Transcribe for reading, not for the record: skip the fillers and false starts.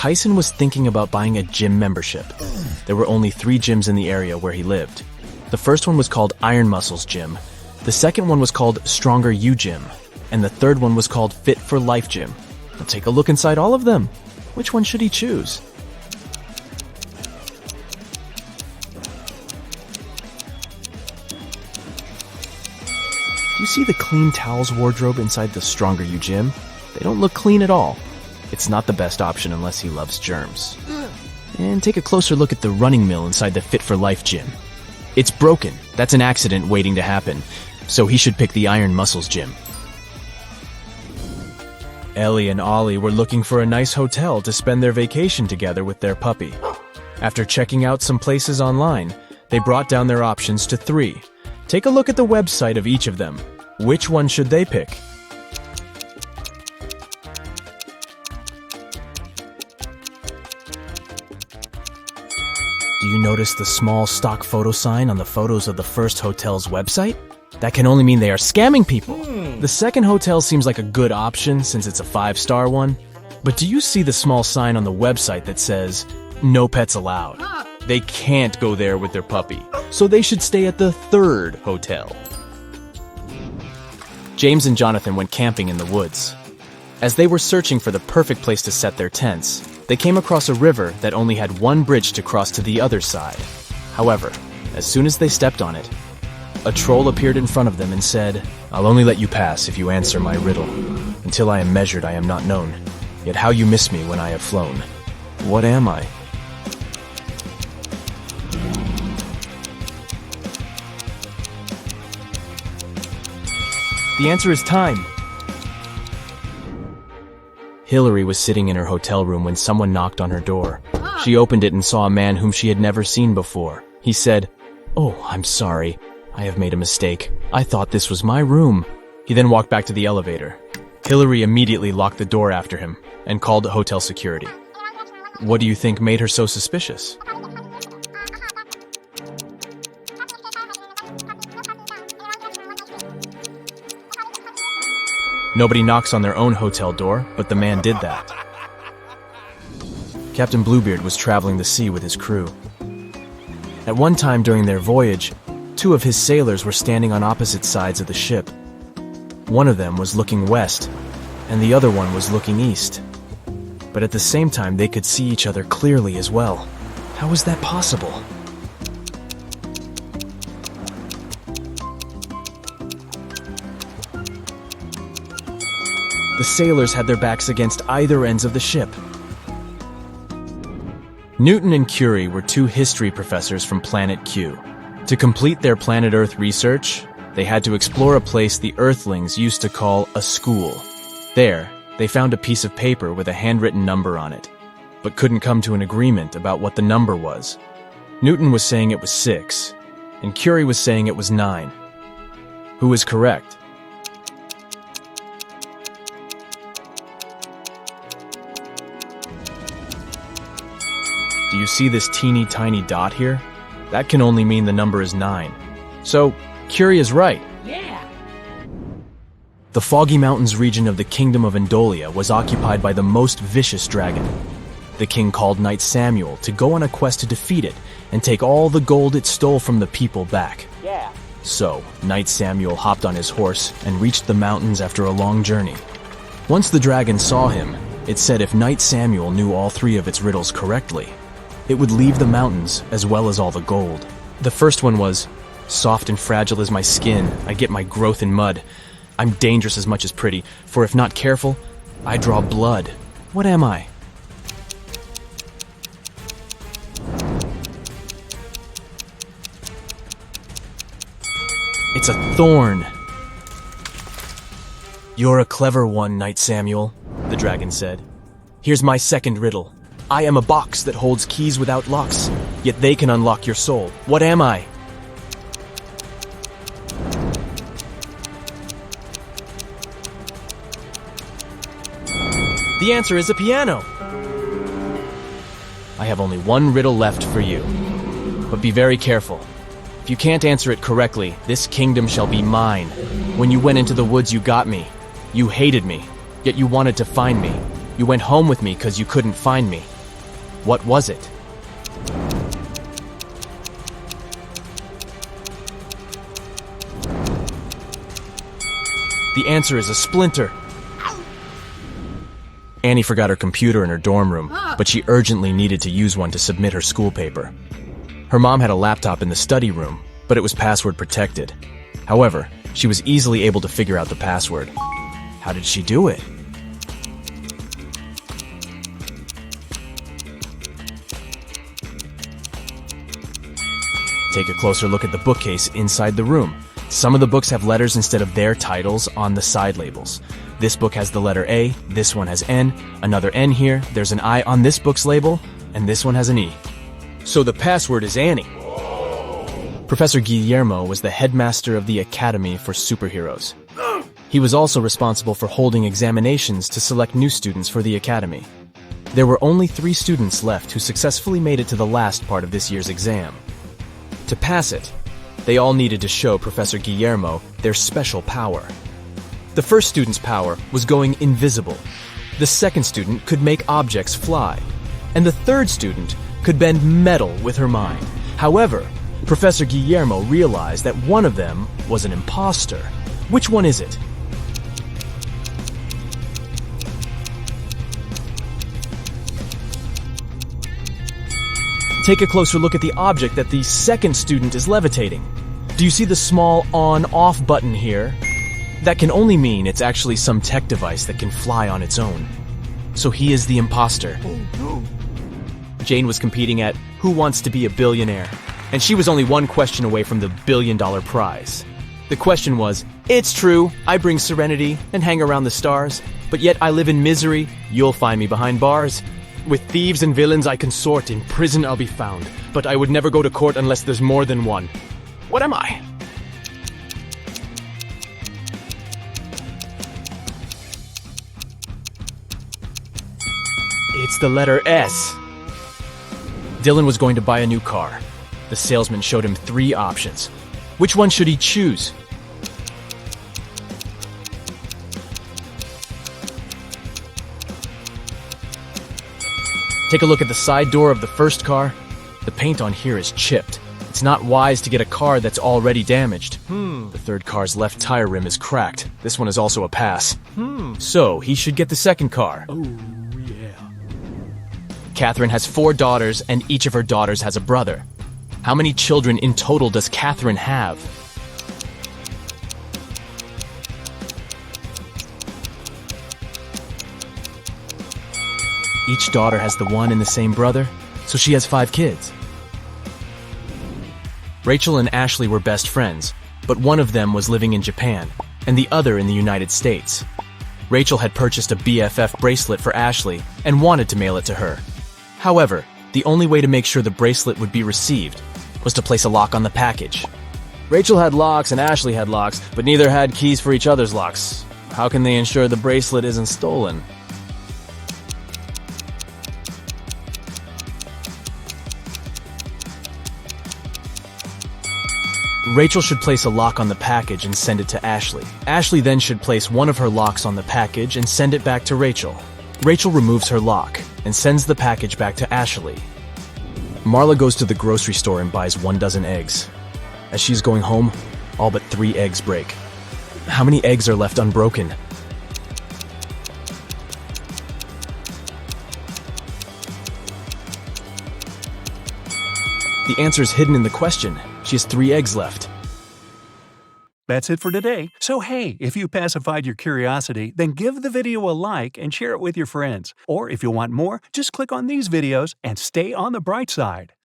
Tyson was thinking about buying a gym membership. There were only 3 gyms in the area where he lived. The first one was called Iron Muscles Gym. The second one was called Stronger You Gym. And the third one was called Fit for Life Gym. Now take a look inside all of them. Which one should he choose? Do you see the clean towels wardrobe inside the Stronger You Gym? They don't look clean at all. It's not the best option unless he loves germs. And take a closer look at the running mill inside the Fit for Life Gym. It's broken. That's an accident waiting to happen. So he should pick the Iron Muscles Gym. Ellie and Ollie were looking for a nice hotel to spend their vacation together with their puppy. After checking out some places online, they brought down their options to 3. Take a look at the website of each of them. Which one should they pick? Do you notice the small stock photo sign on the photos of the first hotel's website? That can only mean they are scamming people. The second hotel seems like a good option since it's a 5-star one. But do you see the small sign on the website that says, "No pets allowed"? They can't go there with their puppy, so they should stay at the third hotel. James and Jonathan went camping in the woods. As they were searching for the perfect place to set their tents, they came across a river that only had one bridge to cross to the other side. However, as soon as they stepped on it, a troll appeared in front of them and said, "I'll only let you pass if you answer my riddle. Until I am measured, I am not known. Yet how you miss me when I have flown. What am I?" The answer is time. Hillary was sitting in her hotel room when someone knocked on her door. She opened it and saw a man whom she had never seen before. He said, "Oh, I'm sorry. I have made a mistake. I thought this was my room." He then walked back to the elevator. Hillary immediately locked the door after him and called hotel security. What do you think made her so suspicious? Nobody knocks on their own hotel door, but the man did that. Captain Bluebeard was traveling the sea with his crew. At one time during their voyage, 2 of his sailors were standing on opposite sides of the ship. One of them was looking west, and the other one was looking east. But at the same time, they could see each other clearly as well. How was that possible? The sailors had their backs against either ends of the ship. Newton and Curie were 2 history professors from Planet Q. To complete their planet Earth research, they had to explore a place the Earthlings used to call a school. There, they found a piece of paper with a handwritten number on it, but couldn't come to an agreement about what the number was. Newton was saying it was 6, and Curie was saying it was 9. Who was correct? Do you see this teeny tiny dot here? That can only mean the number is 9. So, Curie is right. Yeah. The Foggy Mountains region of the Kingdom of Endolia was occupied by the most vicious dragon. The king called Knight Samuel to go on a quest to defeat it and take all the gold it stole from the people back. Yeah. So, Knight Samuel hopped on his horse and reached the mountains after a long journey. Once the dragon saw him, it said if Knight Samuel knew all 3 of its riddles correctly, it would leave the mountains as well as all the gold. The first one was, "Soft and fragile is my skin, I get my growth in mud. I'm dangerous as much as pretty, for if not careful, I draw blood. What am I?" It's a thorn. "You're a clever one, Knight Samuel," the dragon said. "Here's my second riddle. I am a box that holds keys without locks, yet they can unlock your soul. What am I?" The answer is a piano. I have only one riddle left for you, but be very careful. If you can't answer it correctly, this kingdom shall be mine. When you went into the woods, you got me. You hated me, yet you wanted to find me. You went home with me because you couldn't find me. What was it? The answer is a splinter. Annie forgot her computer in her dorm room, but she urgently needed to use one to submit her school paper. Her mom had a laptop in the study room, but it was password protected. However, she was easily able to figure out the password. How did she do it? Take a closer look at the bookcase inside the room. Some of the books have letters instead of their titles on the side labels. This book has the letter A, this one has N, another N here, there's an I on this book's label, and this one has an E. So the password is Annie. Professor Guillermo was the headmaster of the Academy for Superheroes. He was also responsible for holding examinations to select new students for the Academy. There were only 3 students left who successfully made it to the last part of this year's exam. To pass it, they all needed to show Professor Guillermo their special power. The first student's power was going invisible. The second student could make objects fly. And the third student could bend metal with her mind. However, Professor Guillermo realized that one of them was an imposter. Which one is it? Take a closer look at the object that the second student is levitating. Do you see the small on-off button here? That can only mean it's actually some tech device that can fly on its own. So he is the imposter. Jane was competing at Who Wants to Be a Billionaire? And she was only one question away from the $1 billion prize. The question was, it's true, I bring serenity and hang around the stars, but yet I live in misery, you'll find me behind bars. With thieves and villains I consort, in prison I'll be found, but I would never go to court unless there's more than one. What am I? It's the letter S. Dylan was going to buy a new car. The salesman showed him 3 options. Which one should he choose? Take a look at the side door of the first car. The paint on here is chipped. It's not wise to get a car that's already damaged. The third car's left tire rim is cracked. This one is also a pass. So he should get the second car. Oh, yeah. Catherine has 4 daughters, and each of her daughters has a brother. How many children in total does Catherine have? Each daughter has the one and the same brother, so she has 5 kids. Rachel and Ashley were best friends, but one of them was living in Japan, and the other in the United States. Rachel had purchased a BFF bracelet for Ashley and wanted to mail it to her. However, the only way to make sure the bracelet would be received was to place a lock on the package. Rachel had locks and Ashley had locks, but neither had keys for each other's locks. How can they ensure the bracelet isn't stolen? Rachel should place a lock on the package and send it to Ashley. Ashley then should place one of her locks on the package and send it back to Rachel. Rachel removes her lock and sends the package back to Ashley. Marla goes to the grocery store and buys 1 dozen eggs. As she's going home, all but 3 eggs break. How many eggs are left unbroken? The answer is hidden in the question. She has 3 eggs left. That's it for today. So hey, if you pacified your curiosity, then give the video a like and share it with your friends. Or if you want more, just click on these videos and stay on the bright side.